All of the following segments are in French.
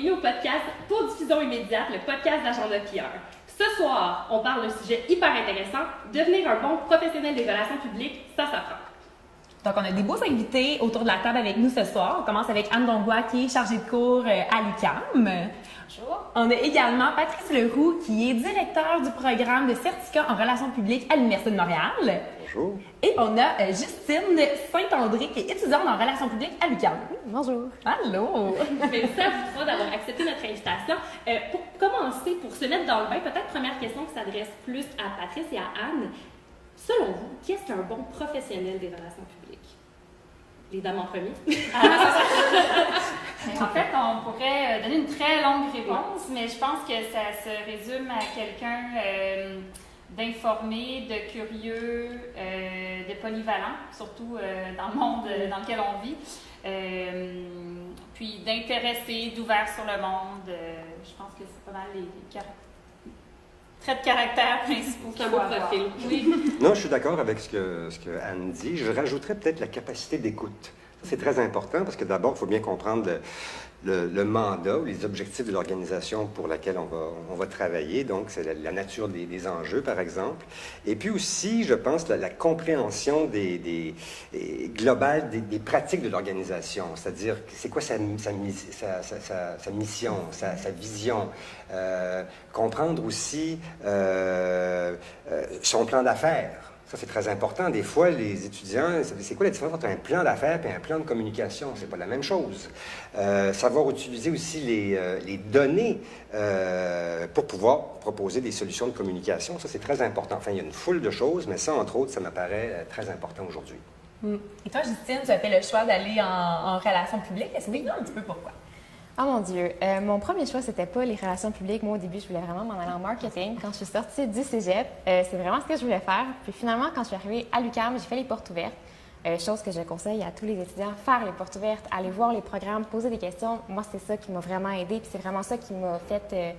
bienvenue au podcast pour diffusion immédiate, le podcast d'Agenda PR. Ce soir, on parle d'un sujet hyper intéressant, devenir un bon professionnel des relations publiques, ça s'apprend. Donc, on a des beaux invités autour de la table avec nous ce soir. On commence avec Anne Dongbois, qui est chargée de cours à l'UQAM. Bonjour. On a également Patrice Leroux, qui est directeur du programme de certificat en relations publiques à l'Université de Montréal. Bonjour. Et on a Justine Saint-André, qui est étudiante en relations publiques à l'UQAM. Bonjour. Allô. Merci à vous trois d'avoir accepté notre invitation. Pour commencer, pour se mettre dans le bain, peut-être première question qui s'adresse plus à Patrice et à Anne. Selon vous, qu'est-ce qu'un bon professionnel des relations publiques? Les dames en premier. En fait, on pourrait donner une très longue réponse, mais je pense que ça se résume à quelqu'un d'informé, de curieux, de polyvalent, surtout dans le monde dans lequel on vit. Puis d'intéressé, d'ouvert sur le monde. Je pense que c'est pas mal les traits de caractère principaux. C'est un beau profil. Oui. Non, je suis d'accord avec ce que Anne dit. Je rajouterais peut-être la capacité d'écoute. C'est très important parce que d'abord, il faut bien comprendre le mandat ou les objectifs de l'organisation pour laquelle on va travailler. Donc, c'est la nature des enjeux, par exemple. Et puis aussi, je pense, la compréhension globale des pratiques de l'organisation. C'est-à-dire, c'est quoi sa mission, sa vision. Comprendre aussi son plan d'affaires. Ça, c'est très important. Des fois, les étudiants, c'est quoi la différence entre un plan d'affaires et un plan de communication? C'est pas la même chose. Savoir utiliser aussi les données pour pouvoir proposer des solutions de communication, ça, c'est très important. Enfin, il y a une foule de choses, mais ça, entre autres, ça m'apparaît très important aujourd'hui. Et toi, Justine, tu as fait le choix d'aller en relations publiques. Est-ce que tu nous un petit peu pourquoi? Oh mon Dieu, mon premier choix, c'était pas les relations publiques. Moi, au début, je voulais vraiment m'en aller en marketing. Quand je suis sortie du cégep, c'est vraiment ce que je voulais faire. Puis finalement, quand je suis arrivée à l'UQAM, j'ai fait les portes ouvertes. Chose que je conseille à tous les étudiants, faire les portes ouvertes, aller voir les programmes, poser des questions. Moi, c'est ça qui m'a vraiment aidée. Puis c'est vraiment ça qui m'a fait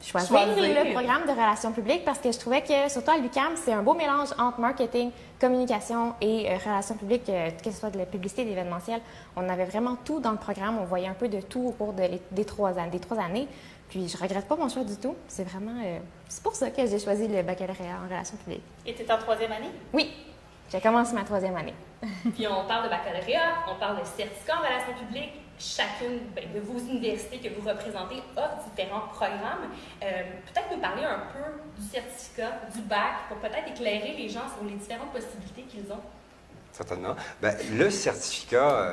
choisir le programme de relations publiques parce que je trouvais que, surtout à l'UQAM, c'est un beau mélange entre marketing, communication et relations publiques, que ce soit de la publicité, d'événementiel. On avait vraiment tout dans le programme. On voyait un peu de tout au cours des 3 années. Puis je regrette pas mon choix du tout. C'est vraiment... c'est pour ça que j'ai choisi le baccalauréat en relations publiques. Et tu es en 3e année? Oui, j'ai commencé ma 3e année. Puis on parle de baccalauréat, on parle de certificat en relations publiques. Chacune de vos universités que vous représentez offre différents programmes. Peut-être nous parler un peu du certificat, du bac, pour peut-être éclairer les gens sur les différentes possibilités qu'ils ont. Certainement. Bien, le certificat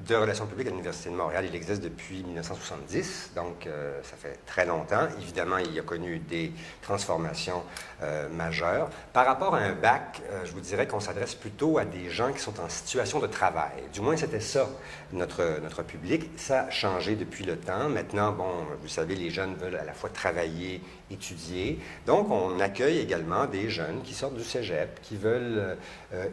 de relations publiques à l'Université de Montréal, il existe depuis 1970, donc ça fait très longtemps. Évidemment, il a connu des transformations majeures. Par rapport à un bac, je vous dirais qu'on s'adresse plutôt à des gens qui sont en situation de travail. Du moins, c'était ça, notre public. Ça a changé depuis le temps. Maintenant, bon, vous savez, les jeunes veulent à la fois travailler, étudier. Donc, on accueille également des jeunes qui sortent du cégep, qui veulent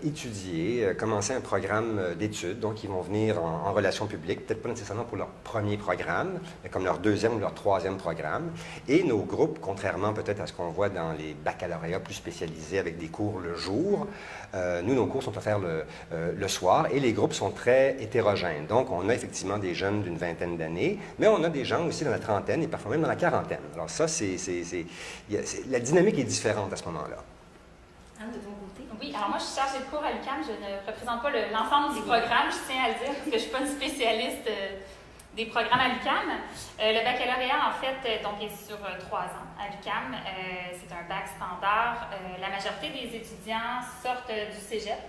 étudier, commencer un programme d'études. Donc, ils vont venir en relations publiques, peut-être pas nécessairement pour leur premier programme, mais comme leur 2e ou leur 3e programme. Et nos groupes, contrairement peut-être à ce qu'on voit dans les baccalauréats plus spécialisés avec des cours le jour, nos cours sont offerts le soir et les groupes sont très hétérogènes. Donc, on a effectivement des jeunes d'une 20aine d'années, mais on a des gens aussi dans la 30aine et parfois même dans la 40aine. Alors ça, la dynamique est différente à ce moment-là. Anne, de ton côté? Oui, alors moi, je suis chargée de cours à l'UQAM. Je ne représente pas l'ensemble du programme, je tiens à le dire, parce que je ne suis pas une spécialiste des programmes à l'UQAM. Le baccalauréat, en fait, donc, est sur 3 ans à l'UQAM. C'est un bac standard. La majorité des étudiants sortent du cégep.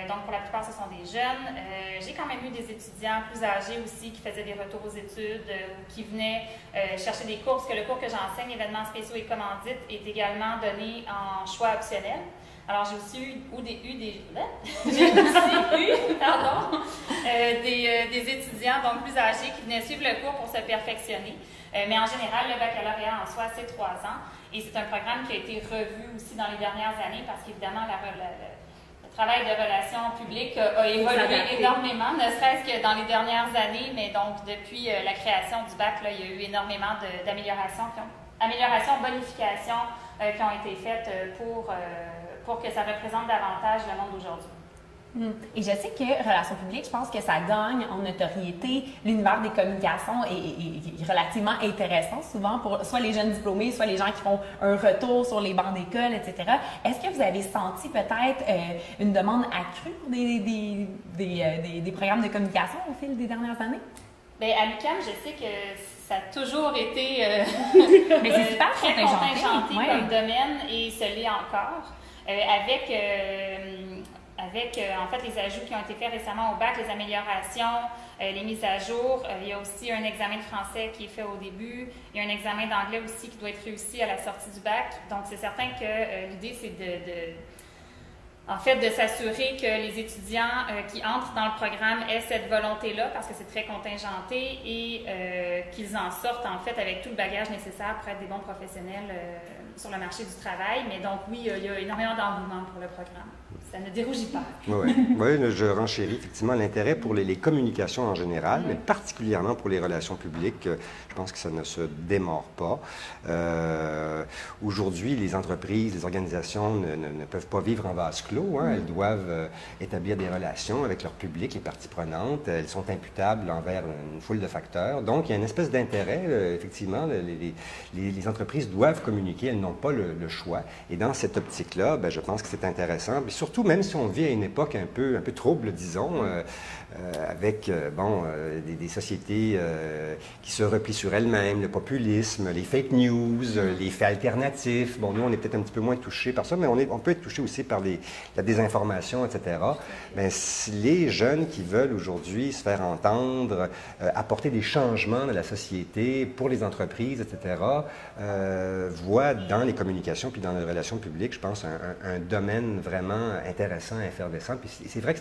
Donc, pour la plupart, ce sont des jeunes. J'ai quand même eu des étudiants plus âgés aussi qui faisaient des retours aux études ou qui venaient chercher des cours, parce que le cours que j'enseigne, événements spéciaux et commandites, est également donné en choix optionnel. Alors, j'ai aussi eu des étudiants donc plus âgés qui venaient suivre le cours pour se perfectionner. Mais en général, le baccalauréat en soi, c'est 3 ans. Et c'est un programme qui a été revu aussi dans les dernières années parce qu'évidemment, le travail de relations publiques a évolué énormément, ne serait-ce que dans les dernières années, mais donc depuis la création du bac, là, il y a eu énormément d'améliorations, bonifications qui ont été faites pour que ça représente davantage le monde d'aujourd'hui. Et je sais que relations publiques, je pense que ça gagne en notoriété. L'univers des communications est relativement intéressant souvent pour soit les jeunes diplômés, soit les gens qui font un retour sur les bancs d'école, etc. Est-ce que vous avez senti peut-être une demande accrue pour des programmes de communication au fil des dernières années? Bien, à l'UQAM, je sais que ça a toujours été Mais c'est super très contingenté ouais. comme domaine et se l'est encore. Avec en fait les ajouts qui ont été faits récemment au bac, les améliorations, les mises à jour. Il y a aussi un examen de français qui est fait au début. Il y a un examen d'anglais aussi qui doit être réussi à la sortie du bac. Donc, c'est certain que l'idée, c'est de s'assurer que les étudiants qui entrent dans le programme aient cette volonté-là, parce que c'est très contingenté, et qu'ils en sortent en fait avec tout le bagage nécessaire pour être des bons professionnels sur le marché du travail. Mais donc oui, il y a énormément d'engouement pour le programme. Ça ne dérougit pas. Oui, je renchéris effectivement l'intérêt pour les communications en général, mais particulièrement pour les relations publiques. Je pense que ça ne se démord pas. Aujourd'hui, les entreprises, les organisations ne peuvent pas vivre en vase clos. Hein. Elles doivent établir des relations avec leur public, les parties prenantes. Elles sont imputables envers une foule de facteurs. Donc, il y a une espèce d'intérêt, effectivement. Les entreprises doivent communiquer, elles n'ont pas le choix. Et dans cette optique-là, je pense que c'est intéressant. Mais surtout, même si on vit à une époque un peu trouble, disons, avec des sociétés qui se replient sur elles-mêmes, le populisme, les fake news, les faits alternatifs. Bon, nous, on est peut-être un petit peu moins touchés par ça, mais on peut être touchés aussi par la désinformation, etc. Mais les jeunes qui veulent aujourd'hui se faire entendre, apporter des changements dans la société pour les entreprises, etc., voient dans les communications puis dans les relations publiques, je pense, un domaine vraiment intéressant, effervescent. Puis c'est vrai que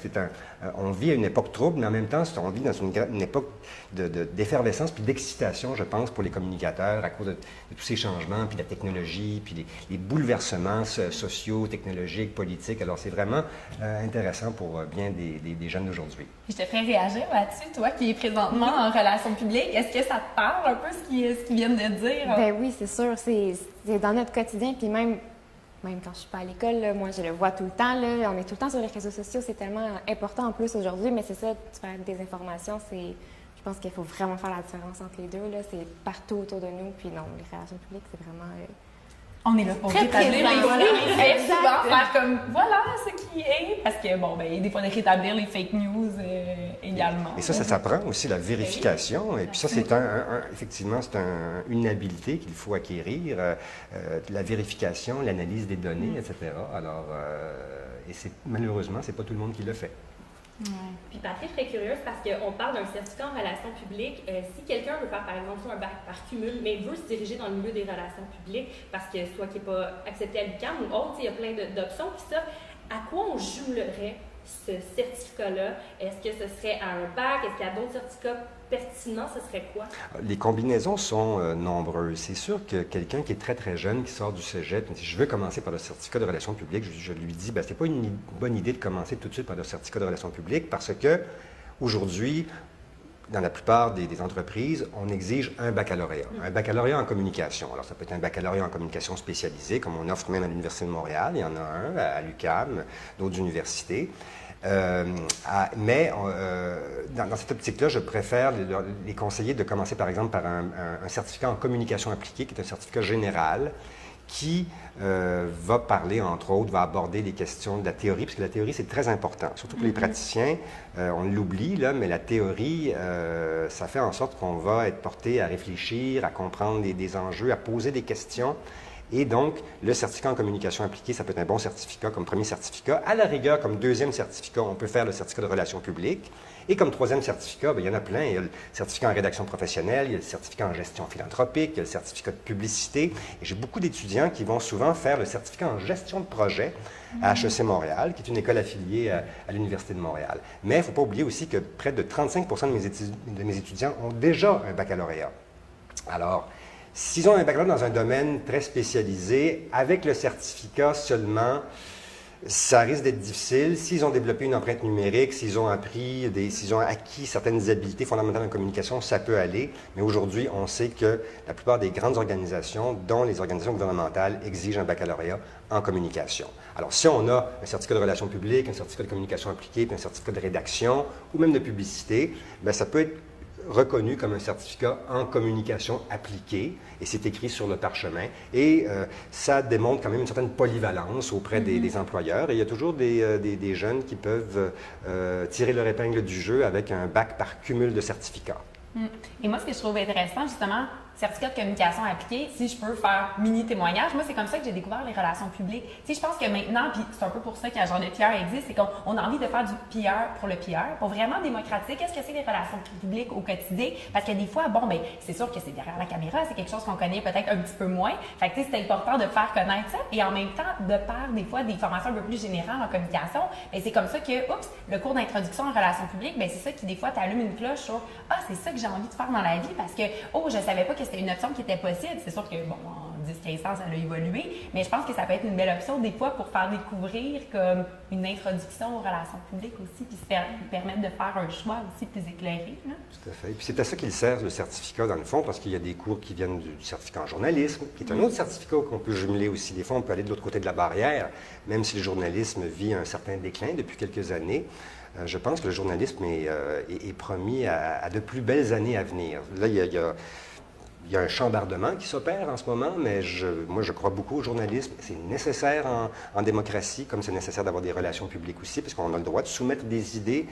on vit à une époque trouble, mais en même temps, on vit dans une époque d'effervescence puis d'excitation, je pense, pour les communicateurs à cause de tous ces changements, puis la technologie, puis les bouleversements sociaux, technologiques, politiques. Alors, c'est vraiment intéressant pour bien des jeunes d'aujourd'hui. Je te ferai réagir là-dessus, toi qui es présentement en relations publiques. Est-ce que ça te parle un peu ce qu'ils viennent de dire? Ben oui, c'est sûr. C'est dans notre quotidien, puis même quand je suis pas à l'école, là, moi, je le vois tout le temps. Là, on est tout le temps sur les réseaux sociaux. C'est tellement important en plus aujourd'hui, mais c'est ça, tu fais des informations, je pense qu'il faut vraiment faire la différence entre les deux. Là. C'est partout autour de nous. Puis non, les relations publiques, c'est vraiment... On est là pour très rétablir présent. les voilà. Exact. Souvent faire comme voilà ce qui est. Parce que, des fois, de rétablir les fake news également. Et ça s'apprend aussi, la vérification. Et puis ça, c'est effectivement, c'est une habileté qu'il faut acquérir. La vérification, l'analyse des données, etc. Alors, et malheureusement, c'est pas tout le monde qui le fait. Ouais. Puis Patrick, je serais curieuse parce qu'on parle d'un certificat en relations publiques. Si quelqu'un veut faire, par exemple, un bac par cumul, mais veut se diriger dans le milieu des relations publiques parce que soit qu'il n'est pas accepté à l'UQAM ou autre, il y a plein d'options. Puis ça, à quoi on jumellerait ce certificat-là? Est-ce que ce serait à un bac? Est-ce qu'il y a d'autres certificats pertinents? Ce serait quoi? Les combinaisons sont nombreuses. C'est sûr que quelqu'un qui est très, très jeune, qui sort du cégep, si je veux commencer par le certificat de relations publiques, je lui dis, c'est pas une bonne idée de commencer tout de suite par le certificat de relations publiques parce que aujourd'hui, dans la plupart des entreprises, on exige un baccalauréat en communication. Alors, ça peut être un baccalauréat en communication spécialisée, comme on offre même à l'Université de Montréal. Il y en a un à l'UQAM, d'autres universités. Mais dans cette optique-là, je préfère les conseiller de commencer, par exemple, par un certificat en communication appliquée, qui est un certificat général, qui va parler, entre autres, va aborder les questions de la théorie, parce que la théorie, c'est très important. Surtout pour les praticiens, on l'oublie, là, mais la théorie, ça fait en sorte qu'on va être porté à réfléchir, à comprendre des enjeux, à poser des questions. Et donc, le certificat en communication appliquée, ça peut être un bon certificat comme premier certificat. À la rigueur, comme deuxième certificat, on peut faire le certificat de relations publiques. Et comme troisième certificat, il y en a plein. Il y a le certificat en rédaction professionnelle, il y a le certificat en gestion philanthropique, il y a le certificat de publicité. Et j'ai beaucoup d'étudiants qui vont souvent faire le certificat en gestion de projet à HEC Montréal, qui est une école affiliée à l'Université de Montréal. Mais il ne faut pas oublier aussi que près de 35% de mes étudiants ont déjà un baccalauréat. Alors, s'ils ont un baccalauréat dans un domaine très spécialisé, avec le certificat seulement, ça risque d'être difficile. S'ils ont développé une empreinte numérique, s'ils ont acquis certaines habiletés fondamentales en communication, ça peut aller. Mais aujourd'hui, on sait que la plupart des grandes organisations, dont les organisations gouvernementales, exigent un baccalauréat en communication. Alors, si on a un certificat de relations publiques, un certificat de communication appliquée, puis un certificat de rédaction, ou même de publicité, bien, ça peut être reconnu comme un certificat en communication appliquée, et c'est écrit sur le parchemin. Et ça démontre quand même une certaine polyvalence auprès des employeurs. Et il y a toujours des jeunes qui peuvent tirer leur épingle du jeu avec un bac par cumul de certificats. Et moi, ce que je trouve intéressant, justement, certificat de communication appliquée, si je peux faire mini-témoignage, moi, c'est comme ça que j'ai découvert les relations publiques. Tu sais, je pense que maintenant, puis c'est un peu pour ça qu'un genre de PR existe, c'est qu'on a envie de faire du PR pour le PR, pour vraiment démocratiser qu'est-ce que c'est les relations publiques au quotidien. Parce que des fois, bon, ben c'est sûr que c'est derrière la caméra, c'est quelque chose qu'on connaît peut-être un petit peu moins. Fait que, tu sais, c'est important de faire connaître ça. Et en même temps, de par, des fois, des formations un peu plus générales en communication, ben c'est comme ça que, le cours d'introduction en relations publiques, ben c'est ça qui, des fois, t'allume une cloche sur « Ah, c'est ça que j'ai envie de faire dans la vie parce que, je savais pas que c'était une option qui était possible. » C'est sûr que, bon, en 10-15 ans, ça a évolué, mais je pense que ça peut être une belle option des fois pour faire découvrir comme une introduction aux relations publiques aussi, puis permettre de faire un choix aussi plus éclairé. Là. Tout à fait. Puis c'est à ça qu'il sert, le certificat, dans le fond, parce qu'il y a des cours qui viennent du certificat en journalisme, qui est un autre certificat qu'on peut jumeler aussi. Des fois, on peut aller de l'autre côté de la barrière, même si le journalisme vit un certain déclin depuis quelques années. Je pense que le journalisme est promis à de plus belles années à venir. Là, il y a un chambardement qui s'opère en ce moment, mais moi, je crois beaucoup au journalisme. C'est nécessaire en démocratie, comme c'est nécessaire d'avoir des relations publiques aussi, parce qu'on a le droit de soumettre des idées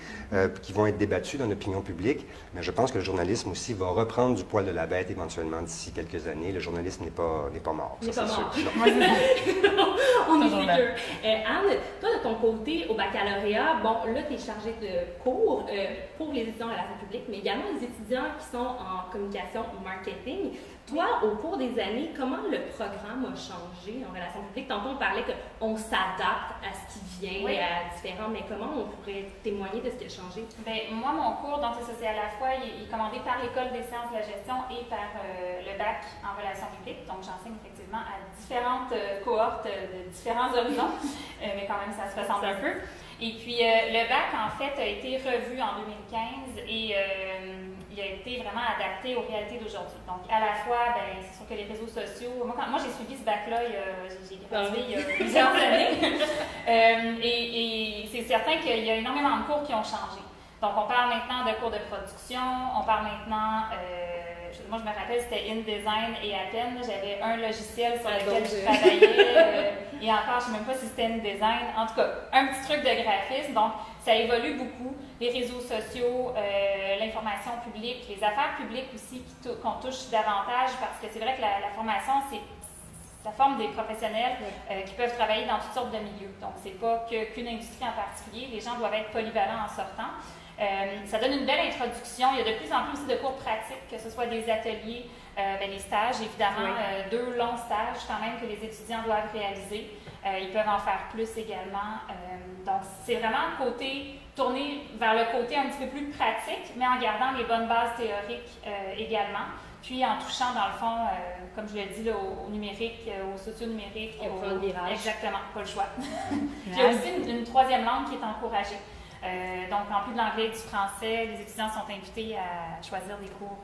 qui vont être débattues dans l'opinion publique. Mais je pense que le journalisme aussi va reprendre du poil de la bête éventuellement d'ici quelques années. Le journalisme n'est pas mort. Il n'est Ça, pas c'est mort. sûr. On est sûr. Anne, toi, de ton côté, au baccalauréat, bon, là, tu es chargée de cours pour les étudiants en relations publiques, mais également les étudiants qui sont en communication ou marketing. Toi, au cours des années, comment le programme a changé en relations publiques? Tantôt, on parlait qu'on s'adapte à ce qui vient, à différents, mais comment on pourrait témoigner de ce qui a changé? Bien, moi, mon cours, donc c'est à la fois, il est commandé par l'École des sciences de la gestion et par le bac en relations publiques. Donc, j'enseigne effectivement à différentes cohortes de différents horizons, mais quand même, ça se ressemble un peu. Et puis, le bac, en fait, a été revu en 2015 et il a été vraiment adapté aux réalités d'aujourd'hui. Donc, à la fois, ben, c'est sûr que les réseaux sociaux... Moi j'ai suivi ce bac-là, j'ai gradué il y a plusieurs années. Et c'est certain qu'il y a énormément de cours qui ont changé. Donc, on parle maintenant de cours de production, on parle maintenant... moi, je me rappelle, c'était InDesign et à peine, j'avais un logiciel sur lequel je travaillais. Et encore, je ne sais même pas si c'était InDesign. En tout cas, un petit truc de graphisme. Donc, ça évolue beaucoup. Les réseaux sociaux, l'information publique, les affaires publiques aussi qu'on touche davantage parce que c'est vrai que la formation, ça forme des professionnels qui peuvent travailler dans toutes sortes de milieux. Donc, c'est pas qu'une industrie en particulier. Les gens doivent être polyvalents en sortant. Ça donne une belle introduction. Il y a de plus en plus aussi de cours pratiques, que ce soit des ateliers, les stages, évidemment, 2 longs stages quand même que les étudiants doivent réaliser. Ils peuvent en faire plus également. Donc, c'est vraiment tourné vers le côté un petit peu plus pratique, mais en gardant les bonnes bases théoriques également. Puis en touchant, dans le fond, comme je l'ai dit, là, au numérique, au socio-numérique. On prend le virage. Exactement, pas le choix. Puis il y a aussi une 3e langue qui est encouragée. Donc, en plus de l'anglais et du français, les étudiants sont invités à choisir des cours,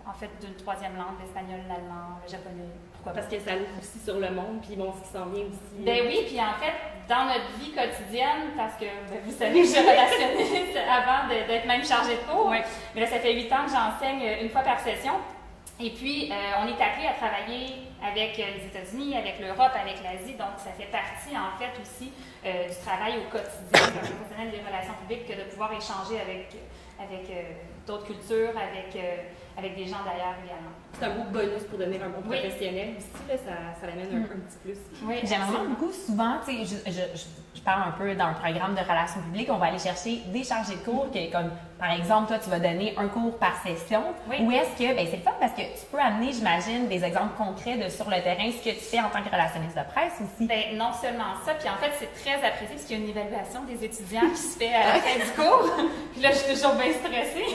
en fait, d'une 3e langue, l'espagnol, l'allemand, le japonais, pourquoi pas. Parce que ça ouvre aussi sur le monde, puis bon, ce qui s'en vient aussi. Ben oui, puis en fait, dans notre vie quotidienne, parce que vous savez que je suis relationniste avant d'être même chargée de cours, mais là, ça fait 8 ans que j'enseigne une fois par session. Et puis, on est appelé à travailler avec les États-Unis, avec l'Europe, avec l'Asie. Donc, ça fait partie, en fait, aussi du travail au quotidien d'un professionnel des relations publiques que de pouvoir échanger avec d'autres cultures, avec des gens d'ailleurs également. C'est un beau bonus pour devenir un bon professionnel aussi. Là, ça l'amène un petit plus. Oui, j'aime vraiment beaucoup souvent, tu sais, je parle un peu dans le programme de relations publiques, on va aller chercher des chargés de cours qui, comme par exemple, toi, tu vas donner un cours par session. Oui. Ou est-ce que, c'est le fun parce que tu peux amener, j'imagine, des exemples concrets de sur le terrain, ce que tu fais en tant que relationniste de presse aussi. Ben, non seulement ça, puis en fait, c'est très apprécié parce qu'il y a une évaluation des étudiants qui se fait à la fin du cours. Puis là, je suis toujours bien stressée.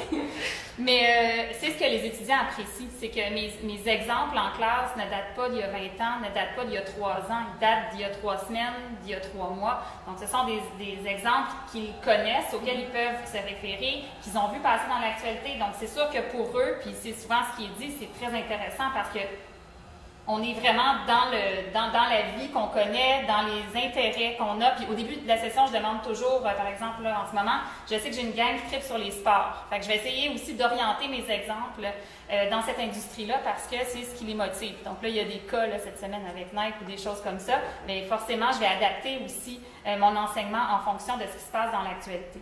Mais c'est ce que les étudiants apprécient, c'est que mes exemples en classe ne datent pas d'il y a 20 ans, ne datent pas d'il y a 3 ans, ils datent d'il y a 3 semaines, d'il y a 3 mois. Donc, ce sont des exemples qu'ils connaissent, auxquels ils peuvent se référer, qu'ils ont vu passer dans l'actualité. Donc, c'est sûr que pour eux, puis c'est souvent ce qui est dit, c'est très intéressant parce que on est vraiment dans la vie qu'on connaît, dans les intérêts qu'on a. Puis au début de la session, je demande toujours, par exemple, là, en ce moment, je sais que j'ai une gang qui tripe sur les sports. Fait que je vais essayer aussi d'orienter mes exemples dans cette industrie-là parce que c'est ce qui les motive. Donc là, il y a des cas là, cette semaine avec Nike ou des choses comme ça. Mais forcément, je vais adapter aussi mon enseignement en fonction de ce qui se passe dans l'actualité.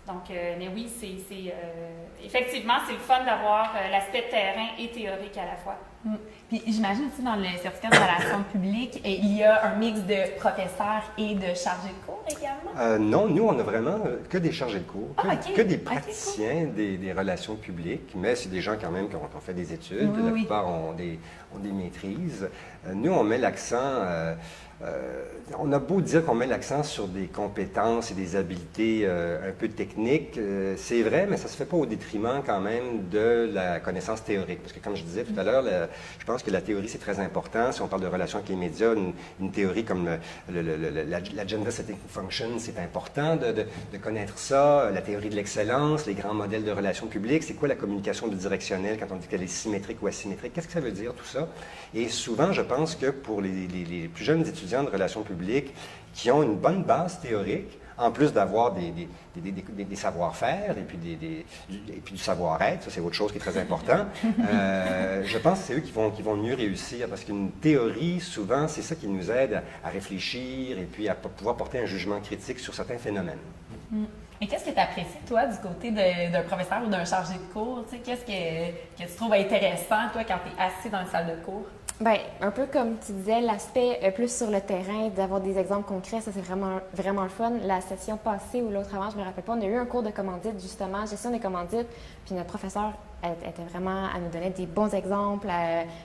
Donc, mais oui, effectivement, c'est le fun d'avoir l'aspect terrain et théorique à la fois. Puis j'imagine aussi dans le certificat de relations publiques, il y a un mix de professeurs et de chargés de cours également? Non, nous, on a vraiment que des chargés de cours, OK. que des praticiens des relations publiques, mais c'est des gens quand même qui ont fait des études, la plupart ont des maîtrises. Nous, on met l'accent... on a beau dire qu'on met l'accent sur des compétences et des habiletés un peu techniques, c'est vrai, mais ça ne se fait pas au détriment quand même de la connaissance théorique. Parce que comme je disais tout à l'heure, je pense que la théorie, c'est très important. Si on parle de relations avec les médias, une théorie comme l'Agenda Setting Function, c'est important de connaître ça. La théorie de l'excellence, les grands modèles de relations publiques, c'est quoi la communication bidirectionnelle quand on dit qu'elle est symétrique ou asymétrique? Qu'est-ce que ça veut dire, tout ça? Et souvent, je pense que pour les plus jeunes étudiants de relations publiques qui ont une bonne base théorique, en plus d'avoir des savoir-faire et puis du savoir-être, ça c'est autre chose qui est très important, je pense que c'est eux qui vont mieux réussir parce qu'une théorie, souvent, c'est ça qui nous aide à réfléchir et puis à pouvoir porter un jugement critique sur certains phénomènes. Et qu'est-ce que tu apprécies, toi, du côté d'un professeur ou d'un chargé de cours? Tu sais, qu'est-ce que tu trouves intéressant, toi, quand tu es assis dans une salle de cours? Bien, un peu comme tu disais, l'aspect plus sur le terrain, d'avoir des exemples concrets, ça c'est vraiment, vraiment le fun. La session passée ou l'autre avant, je me rappelle pas, on a eu un cours de commandite, justement, gestion des commandites, puis notre professeur était vraiment à nous donner des bons exemples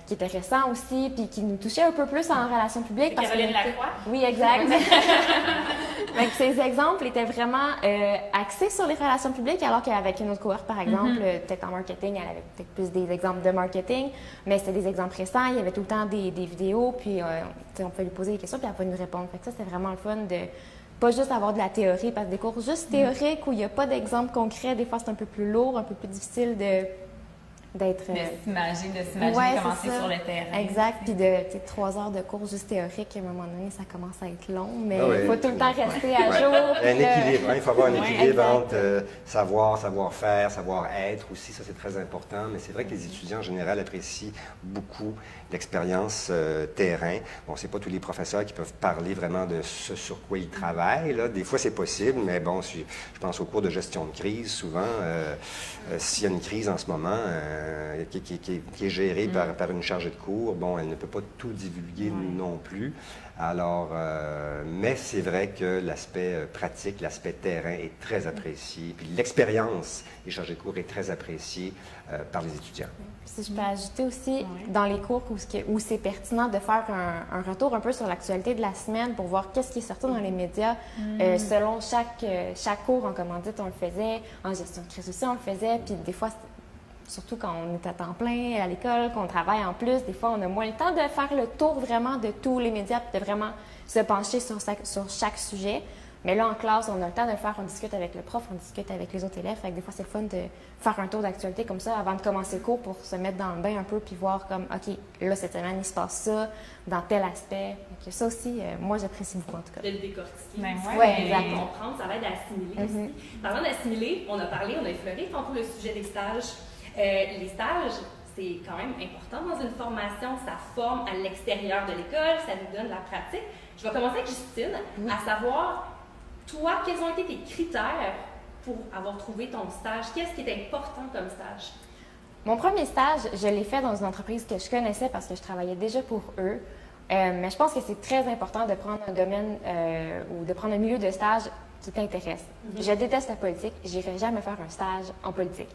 qui étaient récents aussi, puis qui nous touchaient un peu plus en relations publiques. Caroline Lacroix? Oui, exact. Donc, ces exemples étaient vraiment axés sur les relations publiques, alors qu'avec une autre cohorte, par exemple, peut-être en marketing, elle avait peut-être plus des exemples de marketing, mais c'était des exemples récents, il y avait tout le temps des vidéos, puis on pouvait lui poser des questions, puis elle pouvait nous répondre. Fait que ça, c'était vraiment le fun de pas juste avoir de la théorie, parce que des cours juste théoriques où il n'y a pas d'exemple concret, des fois c'est un peu plus lourd, un peu plus difficile d'être... De s'imaginer comment c'est sur le terrain. Exact. Puis de 3 heures de cours juste théorique, à un moment donné, ça commence à être long, mais il faut tout le temps rester à jour. Un équilibre, il faut avoir un équilibre entre savoir-faire, savoir-être aussi, ça c'est très important, mais c'est vrai que les étudiants en général apprécient beaucoup l'expérience terrain. Bon, c'est pas tous les professeurs qui peuvent parler vraiment de ce sur quoi ils travaillent, là. Des fois c'est possible, mais bon, je pense au cours de gestion de crise, souvent, s'il y a une crise en ce moment, qui est gérée par une chargée de cours, bon, elle ne peut pas tout divulguer non plus. Alors, mais c'est vrai que l'aspect pratique, l'aspect terrain est très apprécié. Puis l'expérience des chargés de cours est très appréciée par les étudiants. Si je peux ajouter aussi, dans les cours où c'est pertinent de faire un retour un peu sur l'actualité de la semaine pour voir qu'est-ce qui est sorti dans les médias. Selon chaque cours en commandite, on le faisait. En gestion de crise aussi, on le faisait. Puis des fois, surtout quand on est à temps plein à l'école, qu'on travaille en plus, des fois, on a moins le temps de faire le tour vraiment de tous les médias puis de vraiment se pencher sur chaque sujet. Mais là, en classe, on a le temps de le faire, on discute avec le prof, on discute avec les autres élèves. Fait que des fois, c'est le fun de faire un tour d'actualité comme ça avant de commencer le cours pour se mettre dans le bain un peu puis voir comme, OK, là, cette semaine, il se passe ça dans tel aspect. Donc, ça aussi, moi, j'apprécie beaucoup, en tout cas. De le décortiquer. Ouais, exactement. Comprendre, ça va être d'assimiler aussi. Parlant d'assimiler, on a effleuré tantôt le sujet des stages. Les stages, c'est quand même important dans une formation. Ça forme à l'extérieur de l'école, ça nous donne la pratique. Je vais commencer avec Justine, à savoir... Toi, quels ont été tes critères pour avoir trouvé ton stage? Qu'est-ce qui est important comme stage? Mon premier stage, je l'ai fait dans une entreprise que je connaissais parce que je travaillais déjà pour eux. Mais je pense que c'est très important de prendre un domaine ou de prendre un milieu de stage qui t'intéresse. Je déteste la politique, j'irai jamais faire un stage en politique.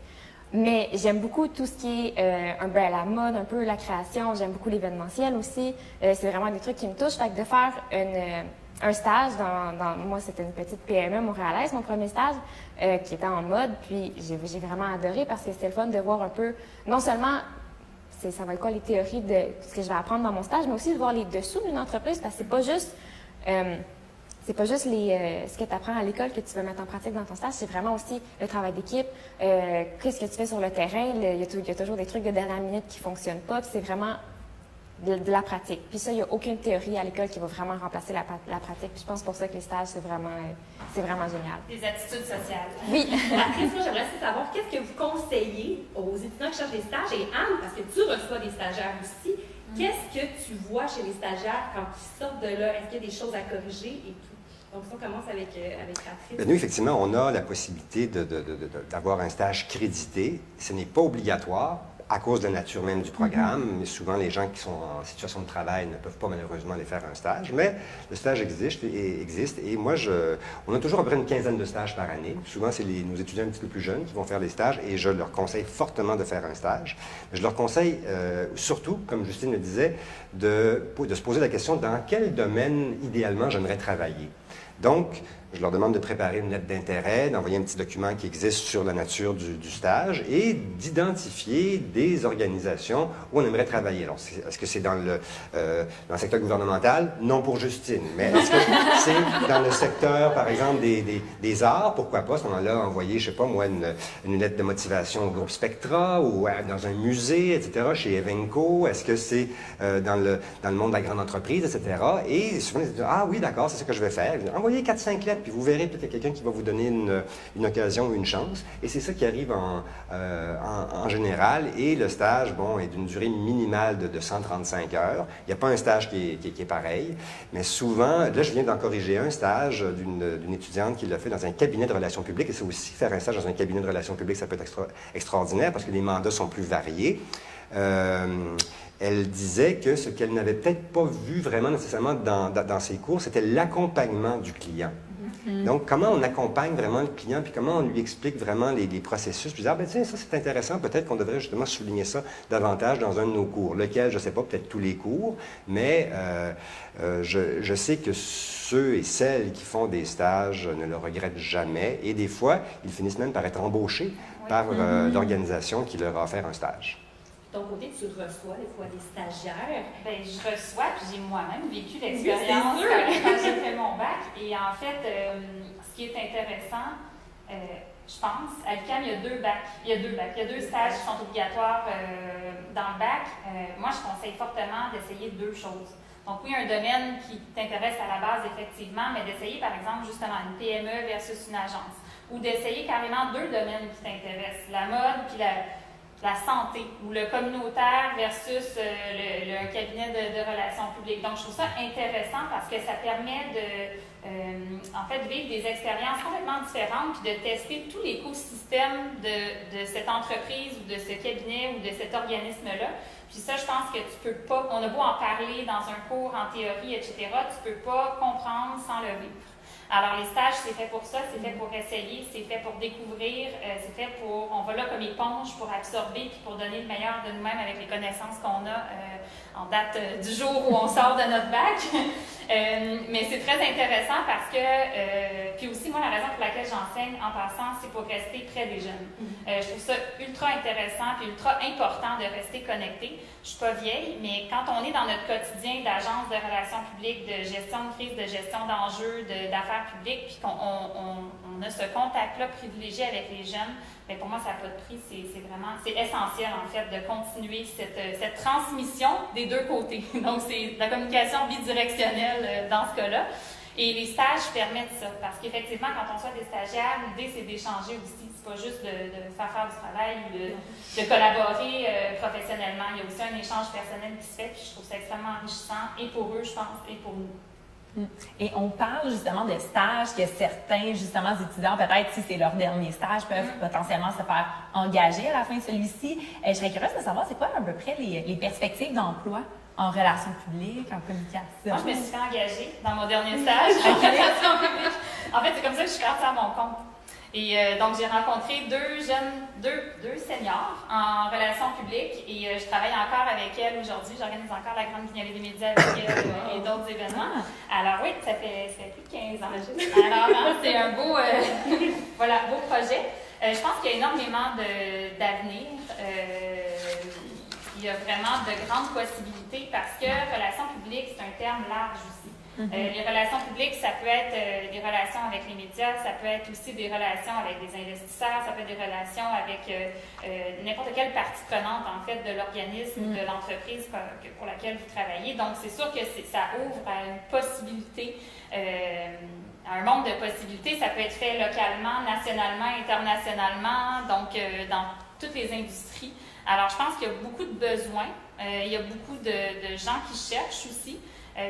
Mais j'aime beaucoup tout ce qui est la mode, un peu la création. J'aime beaucoup l'événementiel aussi. C'est vraiment des trucs qui me touchent. Fait que de faire un stage moi, c'était une petite PME montréalaise, mon premier stage, qui était en mode. Puis j'ai vraiment adoré parce que c'était le fun de voir un peu, non seulement ça va être quoi les théories de ce que je vais apprendre dans mon stage, mais aussi de voir les dessous d'une entreprise parce que c'est pas juste ce que tu apprends à l'école que tu vas mettre en pratique dans ton stage, c'est vraiment aussi le travail d'équipe, qu'est-ce que tu fais sur le terrain. Il y a toujours des trucs de dernière minute qui ne fonctionnent pas, puis c'est vraiment de la pratique. Puis ça, il n'y a aucune théorie à l'école qui va vraiment remplacer la pratique. Puis je pense pour ça que les stages, c'est vraiment génial. Des attitudes sociales. Oui. Patrice, moi, j'aimerais savoir qu'est-ce que vous conseillez aux étudiants qui cherchent des stages. Et Anne, parce que tu reçois des stagiaires aussi, qu'est-ce que tu vois chez les stagiaires quand ils sortent de là? Est-ce qu'il y a des choses à corriger et tout? Donc, si on commence avec Patrice. Nous, effectivement, on a la possibilité d'avoir un stage crédité. Ce n'est pas obligatoire à cause de la nature même du programme, mais souvent les gens qui sont en situation de travail ne peuvent pas malheureusement aller faire un stage, mais le stage existe et moi, on a toujours à peu près une quinzaine de stages par année. Souvent, c'est nos étudiants un petit peu plus jeunes qui vont faire les stages et je leur conseille fortement de faire un stage. Je leur conseille surtout, comme Justine le disait, de se poser la question dans quel domaine idéalement j'aimerais travailler. Donc, je leur demande de préparer une lettre d'intérêt, d'envoyer un petit document qui existe sur la nature du stage et d'identifier des organisations où on aimerait travailler. Alors, est-ce que c'est dans le secteur gouvernemental? Non pour Justine. Mais est-ce que c'est dans le secteur, par exemple, des arts? Pourquoi pas? On a envoyé, je ne sais pas moi, une lettre de motivation au groupe Spectra ou dans un musée, etc., chez Evenco. Est-ce que c'est dans le monde de la grande entreprise, etc.? Et souvent, ils disent, ah oui, d'accord, c'est ce que je vais faire. Envoyez 4-5 lettres, puis vous verrez peut-être qu'il y a quelqu'un qui va vous donner une occasion ou une chance. Et c'est ça qui arrive en général. Et le stage, bon, est d'une durée minimale de 135 heures. Il n'y a pas un stage qui est pareil. Mais souvent, là, je viens d'en corriger un stage d'une étudiante qui l'a fait dans un cabinet de relations publiques. Et c'est aussi faire un stage dans un cabinet de relations publiques, ça peut être extraordinaire parce que les mandats sont plus variés. Elle disait que ce qu'elle n'avait peut-être pas vu vraiment nécessairement dans ses cours, c'était l'accompagnement du client. Donc, comment on accompagne vraiment le client, puis comment on lui explique vraiment les processus. Puis, tiens, ça c'est intéressant, peut-être qu'on devrait justement souligner ça davantage dans un de nos cours. Lequel, je ne sais pas, peut-être tous les cours, mais je sais que ceux et celles qui font des stages ne le regrettent jamais, et des fois, ils finissent même par être embauchés par l'organisation qui leur a offert un stage. De ton côté, tu reçois des fois des stagiaires. Bien, je reçois, puis j'ai moi-même vécu l'expérience quand j'ai fait mon bac. Et en fait, ce qui est intéressant, je pense, à l'UQAM, il y a deux bacs. Il y a deux stages qui sont obligatoires dans le bac. Moi, je conseille fortement d'essayer deux choses. Donc oui, un domaine qui t'intéresse à la base, effectivement, mais d'essayer, par exemple, justement, une PME versus une agence. Ou d'essayer carrément deux domaines qui t'intéressent. La mode, puis la santé, ou le communautaire versus le cabinet de relations publiques. Donc, je trouve ça intéressant parce que ça permet en fait, de vivre des expériences complètement différentes puis de tester tout l'écosystème de cette entreprise ou de ce cabinet ou de cet organisme-là. Puis ça, je pense que tu peux pas, on a beau en parler dans un cours, en théorie, etc., tu peux pas comprendre sans le vivre. Alors, les stages, c'est fait pour ça, c'est fait pour essayer, c'est fait pour découvrir, c'est fait pour, on va là comme éponge pour absorber puis pour donner le meilleur de nous-mêmes avec les connaissances qu'on a en date du jour où on sort de notre bac. Mais c'est très intéressant parce que, puis aussi, moi, la raison pour laquelle j'enseigne en passant, c'est pour rester près des jeunes. Je trouve ça ultra intéressant puis ultra important de rester connecté. Je suis pas vieille, mais quand on est dans notre quotidien d'agence de relations publiques, de gestion de crise, de gestion d'enjeux, d'affaires publiques, puis qu'on a ce contact-là privilégié avec les jeunes, bien, pour moi, ça n'a pas de prix. C'est essentiel, en fait, de continuer cette transmission des deux côtés. Donc, c'est la communication bidirectionnelle dans ce cas-là. Et les stages permettent ça, parce qu'effectivement, quand on soit des stagiaires, l'idée, c'est d'échanger aussi. C'est pas juste de faire du travail ou de collaborer professionnellement. Il y a aussi un échange personnel qui se fait, puis je trouve ça extrêmement enrichissant, et pour eux, je pense, et pour nous. Et on parle justement de stages que certains, justement, étudiants, peut-être si c'est leur dernier stage, peuvent potentiellement se faire engager à la fin de celui-ci. Je serais curieuse de savoir, c'est quoi à peu près les perspectives d'emploi en relations publiques, en communication? Moi, je me suis fait engager dans mon dernier stage en relations publiques. En fait, c'est comme ça que je suis partie à mon compte. Et donc, j'ai rencontré deux seniors en relations publiques et je travaille encore avec elles aujourd'hui. J'organise encore la Grande Guignolée des médias avec elles et d'autres événements. Alors oui, ça fait plus de 15 ans. Alors, hein, c'est un beau, beau projet. Je pense qu'il y a énormément d'avenir. Il y a vraiment de grandes possibilités parce que relations publiques, c'est un terme large aussi. Les relations publiques, ça peut être des relations avec les médias, ça peut être aussi des relations avec des investisseurs, ça peut être des relations avec n'importe quelle partie prenante, en fait, de l'organisme ou de l'entreprise pour laquelle vous travaillez. Donc, c'est sûr que ça ouvre à une possibilité, à un monde de possibilités. Ça peut être fait localement, nationalement, internationalement, donc dans toutes les industries. Alors, je pense qu'il y a beaucoup de besoins. Il y a beaucoup de gens qui cherchent aussi.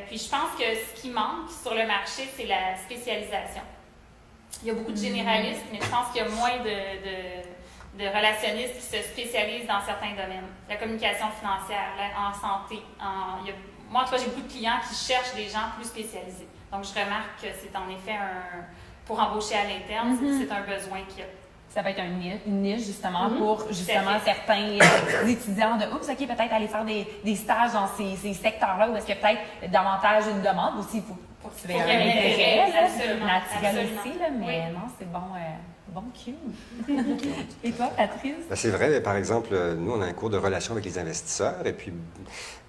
Puis je pense que ce qui manque sur le marché, c'est la spécialisation. Il y a beaucoup de généralistes, mais je pense qu'il y a moins de relationnistes qui se spécialisent dans certains domaines. La communication financière, en santé. Moi, en tout cas, j'ai beaucoup de clients qui cherchent des gens plus spécialisés. Donc, je remarque que c'est en effet pour embaucher à l'interne, c'est un besoin qu'il y a. Ça va être une niche, justement, pour justement certains étudiants de oups, OK, peut-être aller faire des stages dans ces secteurs-là, ou est-ce qu'il y a peut-être davantage une demande aussi pour que tu aies un intérêt naturel aussi, là, mais oui. Non, c'est bon cue. Et toi, Patrice? Ben, c'est vrai, par exemple, nous, on a un cours de relations avec les investisseurs, et puis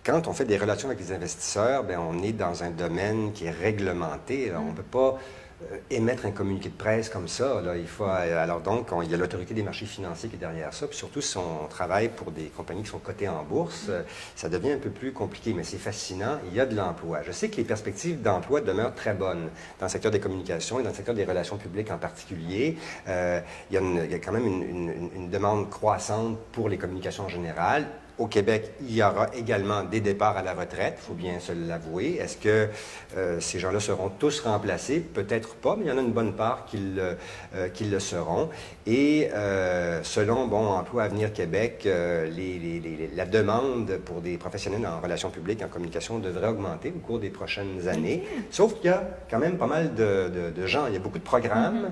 quand on fait des relations avec les investisseurs, bien, on est dans un domaine qui est réglementé. On ne peut pas émettre un communiqué de presse comme ça. Là, il faut, alors donc, il y a l'autorité des marchés financiers qui est derrière ça. Puis surtout, si on travaille pour des compagnies qui sont cotées en bourse, ça devient un peu plus compliqué, mais c'est fascinant. Il y a de l'emploi. Je sais que les perspectives d'emploi demeurent très bonnes dans le secteur des communications et dans le secteur des relations publiques en particulier. Il y a quand même une demande croissante pour les communications en général. Au Québec, il y aura également des départs à la retraite, il faut bien se l'avouer. Est-ce que ces gens-là seront tous remplacés? Peut-être pas, mais il y en a une bonne part qui le seront. Et selon Emploi Avenir Québec, la demande pour des professionnels en relations publiques, en communication, devrait augmenter au cours des prochaines années. Sauf qu'il y a quand même pas mal de gens, il y a beaucoup de programmes.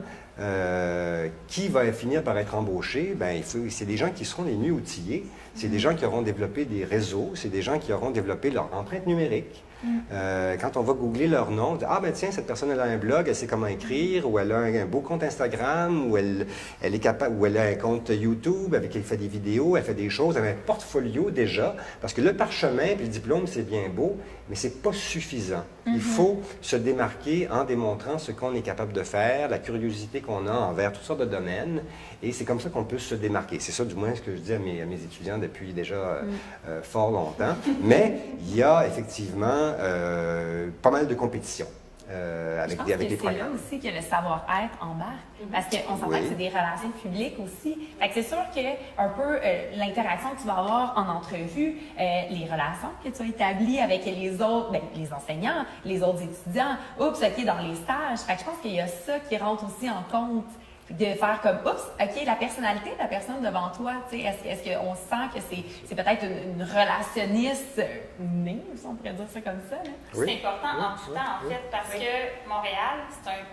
Qui va finir par être embauché? Ben, c'est des gens qui seront les mieux outillés. C'est des gens qui auront développé des réseaux, c'est des gens qui auront développé leur empreinte numérique. Quand on va googler leur nom, on dit, ah ben tiens, cette personne elle a un blog, elle sait comment écrire, ou elle a un beau compte Instagram, ou elle est capable, ou elle a un compte YouTube avec elle fait des vidéos, elle fait des choses, elle a un portfolio déjà, parce que le parchemin puis le diplôme c'est bien beau, mais c'est pas suffisant. Il faut se démarquer en démontrant ce qu'on est capable de faire, la curiosité qu'on a envers toutes sortes de domaines, et c'est comme ça qu'on peut se démarquer. C'est ça du moins ce que je dis à mes étudiants depuis déjà fort longtemps. Mais il y a effectivement pas mal de compétition avec des programmes. C'est là aussi que le savoir-être embarque. Parce qu'on s'entend que c'est des relations publiques aussi. Fait que c'est sûr que un peu l'interaction que tu vas avoir en entrevue, les relations que tu as établies avec les autres, les enseignants, les autres étudiants, dans les stages. Fait que je pense qu'il y a ça qui rentre aussi en compte. De faire comme, la personnalité de la personne devant toi, est-ce qu'on sent que c'est peut-être une relationniste née, si on pourrait dire ça comme ça? Là? Oui. C'est important en tout temps, en fait, parce que Montréal, c'est un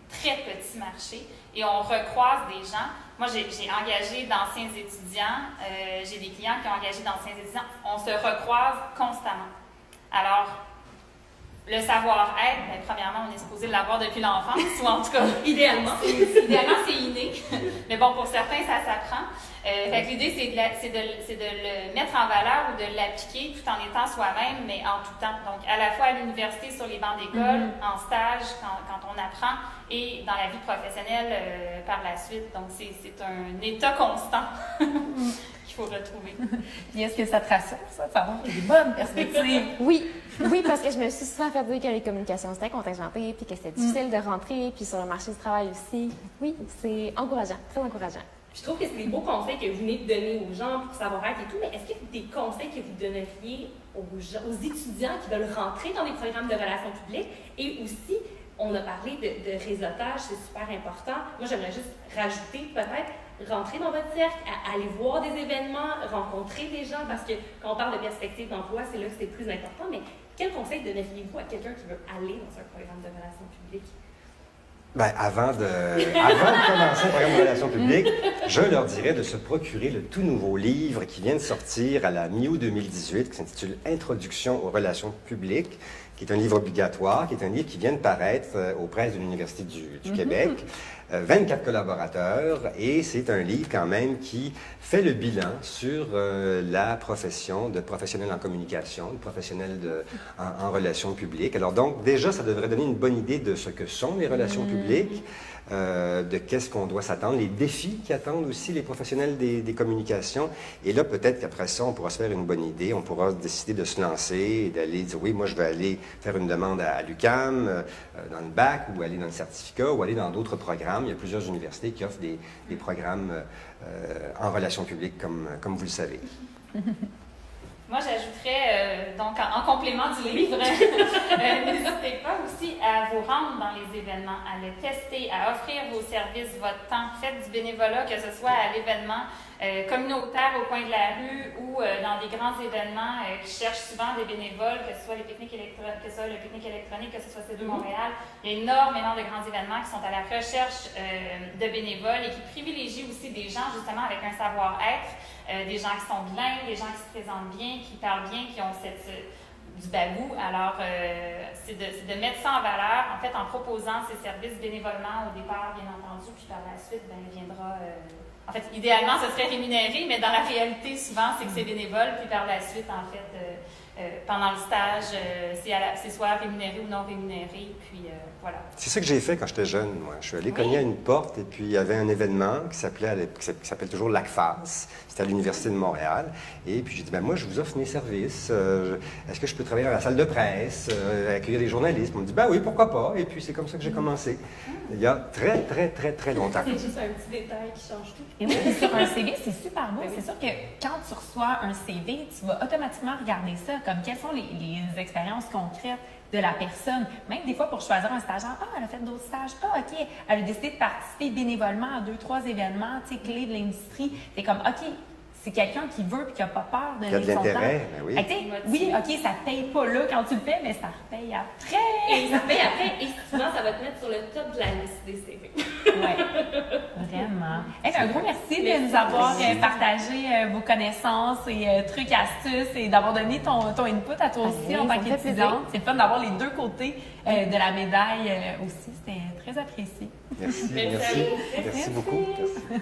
très petit marché et on recroise des gens. Moi, j'ai engagé d'anciens étudiants, j'ai des clients qui ont engagé d'anciens étudiants. On se recroise constamment. Alors, le savoir-être, premièrement, on est supposé l'avoir depuis l'enfance, ou en tout cas, idéalement, c'est inné. Mais bon, pour certains, ça s'apprend. Fait que l'idée, c'est de le mettre en valeur ou de l'appliquer tout en étant soi-même, mais en tout temps. Donc, à la fois à l'université, sur les bancs d'école, en stage, quand on apprend, et dans la vie professionnelle par la suite. Donc, c'est un état constant qu'il faut retrouver. Puis est-ce que ça te rassure, ça, de savoir qu'il y a des bonnes perspectives? Oui, parce que je me suis souvent fait dire que les communications c'était contingenté, puis que c'était difficile de rentrer, puis sur le marché du travail aussi. Oui, c'est encourageant, très encourageant. Je trouve que c'est des beaux conseils que vous venez de donner aux gens pour savoir-être et tout, mais est-ce qu'il y a des conseils que vous donneriez aux étudiants qui veulent rentrer dans les programmes de relations publiques? Et aussi, on a parlé de réseautage, c'est super important. Moi, j'aimerais juste rajouter peut-être rentrer dans votre cercle, à aller voir des événements, rencontrer des gens, parce que quand on parle de perspective d'emploi, c'est là que c'est plus important. Mais quel conseil donneriez-vous à quelqu'un qui veut aller dans un programme de relations publiques? Ben, avant de commencer un programme de relations publiques, je leur dirais de se procurer le tout nouveau livre qui vient de sortir à la mi-août 2018, qui s'intitule Introduction aux relations publiques, qui est un livre obligatoire, qui est un livre qui vient de paraître aux presses de l'Université du Québec. 24 collaborateurs, et c'est un livre quand même qui fait le bilan sur la profession de professionnel en communication, de professionnel en relations publiques. Alors donc, déjà, ça devrait donner une bonne idée de ce que sont les relations publiques, de qu'est-ce qu'on doit s'attendre, les défis qui attendent aussi les professionnels des communications. Et là, peut-être qu'après ça, on pourra se faire une bonne idée, on pourra décider de se lancer et d'aller dire, oui, moi, je vais aller faire une demande à l'UQAM, dans le bac, ou aller dans le certificat, ou aller dans d'autres programmes. Il y a plusieurs universités qui offrent des programmes en relations publiques, comme vous le savez. Moi, j'ajouterais, donc, en complément du livre, n'hésitez pas aussi à vous rendre dans les événements, à les tester, à offrir vos services, votre temps. Faites du bénévolat, que ce soit à l'événement communautaire au coin de la rue ou dans des grands événements qui cherchent souvent des bénévoles, que ce soit les pique-niques électroniques, que ce soit le pique-nique électronique, que ce soit C2 Montréal. Il y a énormément de grands événements qui sont à la recherche de bénévoles et qui privilégient aussi des gens justement avec un savoir-être, des gens qui sont bilingues, des gens qui se présentent bien, qui parlent bien, qui ont du bagou. Alors, c'est de mettre ça en valeur, en fait, en proposant ces services bénévolement au départ, bien entendu, puis par la suite, ben, il viendra... En fait, idéalement, ce serait rémunéré, mais dans la réalité, souvent, c'est que c'est bénévole, puis par la suite, en fait, pendant le stage, c'est soit rémunéré ou non rémunéré, puis voilà. C'est ça que j'ai fait quand j'étais jeune, moi. Je suis allé cogner à une porte, et puis il y avait un événement qui s'appelle toujours l'ACFAS. C'était à l'Université de Montréal. Et puis j'ai dit, ben moi, je vous offre mes services. Est-ce que je peux travailler dans la salle de presse, accueillir des journalistes? On me dit, ben oui, pourquoi pas? Et puis c'est comme ça que j'ai commencé. Il y a très, très, très, très longtemps. C'est juste un petit détail qui change tout. Et oui, sur un CV, c'est super beau. C'est sûr que quand tu reçois un CV, tu vas automatiquement regarder ça, comme quelles sont les expériences concrètes de la personne. Même des fois, pour choisir un stagiaire, elle a fait d'autres stages. OK, elle a décidé de participer bénévolement à 2-3 événements, tu sais, clés de l'industrie. C'est comme, OK, c'est quelqu'un qui veut et qui n'a pas peur de donner son temps. Il y a de l'intérêt, ben oui. Oui, OK, ça ne paye pas là quand tu le fais, mais ça repaye après. Et ça paye après, et souvent, ça va te mettre sur le top de la liste des CV. Oui, vraiment. Un gros merci de nous avoir partagé vos connaissances et trucs, astuces et d'avoir donné ton input à toi aussi en tant qu'étudiante. C'est le fun d'avoir les deux côtés de la médaille aussi. C'était très apprécié. Merci beaucoup. Merci.